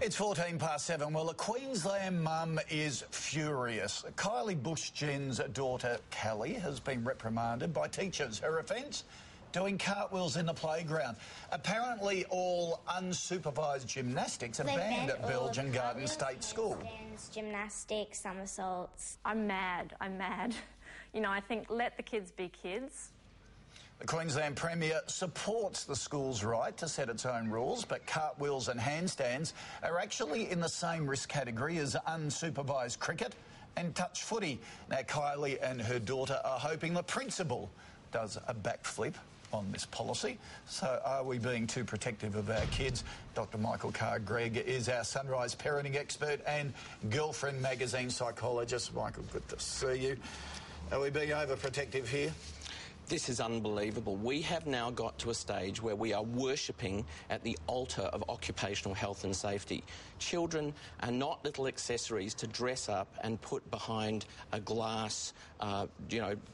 It's 7:14. Well, a Queensland mum is furious. Kylie Bush-Jen's daughter, Callie, has been reprimanded by teachers. Her offence? Doing cartwheels in the playground. Apparently all unsupervised gymnastics are banned at Belgian Garden State School. Gymnastics, somersaults. I'm mad. You know, I think let the kids be kids. The Queensland Premier supports the school's right to set its own rules, but cartwheels and handstands are actually in the same risk category as unsupervised cricket and touch footy. Now, Kylie and her daughter are hoping the principal does a backflip on this policy. So are we being too protective of our kids? Dr. Michael Carr, Greg, is our Sunrise parenting expert and Girlfriend magazine psychologist. Michael, good to see you. Are we being overprotective here? This is unbelievable. We have now got to a stage where we are worshipping at the altar of occupational health and safety. Children are not little accessories to dress up and put behind a glass,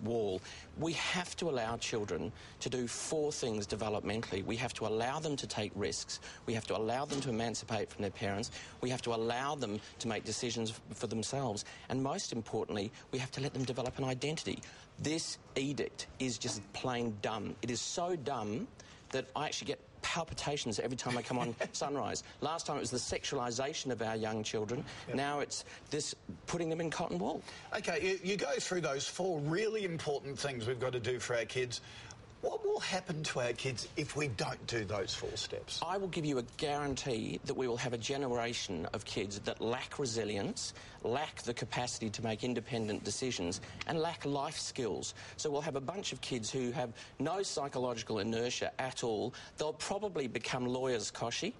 wall. We have to allow children to do 4 things developmentally. We have to allow them to take risks. We have to allow them to emancipate from their parents. We have to allow them to make decisions for themselves. And most importantly, we have to let them develop an identity. This edict is just plain dumb. It is so dumb that I actually get palpitations every time I come on Sunrise. Last time it was the sexualisation of our young children. Yep. Now it's this putting them in cotton wool. OK, you go through those 4 really important things we've got to do for our kids. What will happen to our kids if we don't do those 4 steps? I will give you a guarantee that we will have a generation of kids that lack resilience, lack the capacity to make independent decisions, and lack life skills. So we'll have a bunch of kids who have no psychological inertia at all. They'll probably become lawyers, Kochi.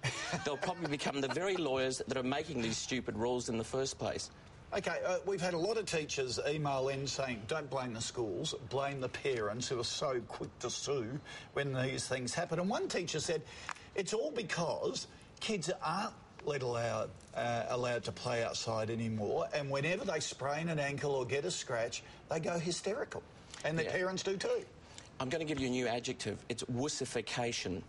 They'll probably become the very lawyers that are making these stupid rules in the first place. OK, we've had a lot of teachers email in saying don't blame the schools, blame the parents who are so quick to sue when these things happen. And one teacher said it's all because kids aren't allowed to play outside anymore, and whenever they sprain an ankle or get a scratch, they go hysterical. And the parents do too. I'm going to give you a new adjective. It's wussification.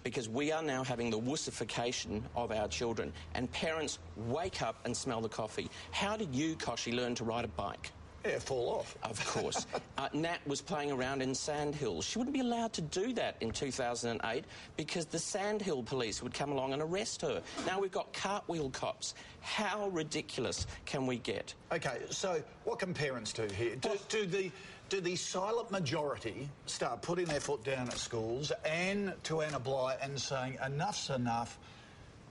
Because we are now having the wussification of our children. And parents wake up and smell the coffee. How did you, Koshi, learn to ride a bike? Yeah, fall off. Of course. Nat was playing around in sandhills. She wouldn't be allowed to do that in 2008 because the sandhill police would come along and arrest her. Now we've got cartwheel cops. How ridiculous can we get? OK, so what can parents do here? Do the silent majority start putting their foot down at schools and to Anna Bligh and saying enough's enough,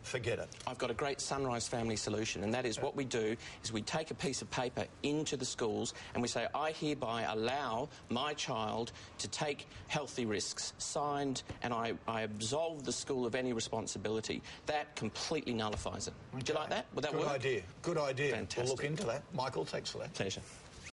forget it? I've got a great Sunrise family solution, and that is what we do is we take a piece of paper into the schools and we say, I hereby allow my child to take healthy risks, signed, and I absolve the school of any responsibility. That completely nullifies it. Okay. Do you like that? Would that work? Good idea. Good idea. Fantastic. We'll look into that. Michael, thanks for that. Pleasure.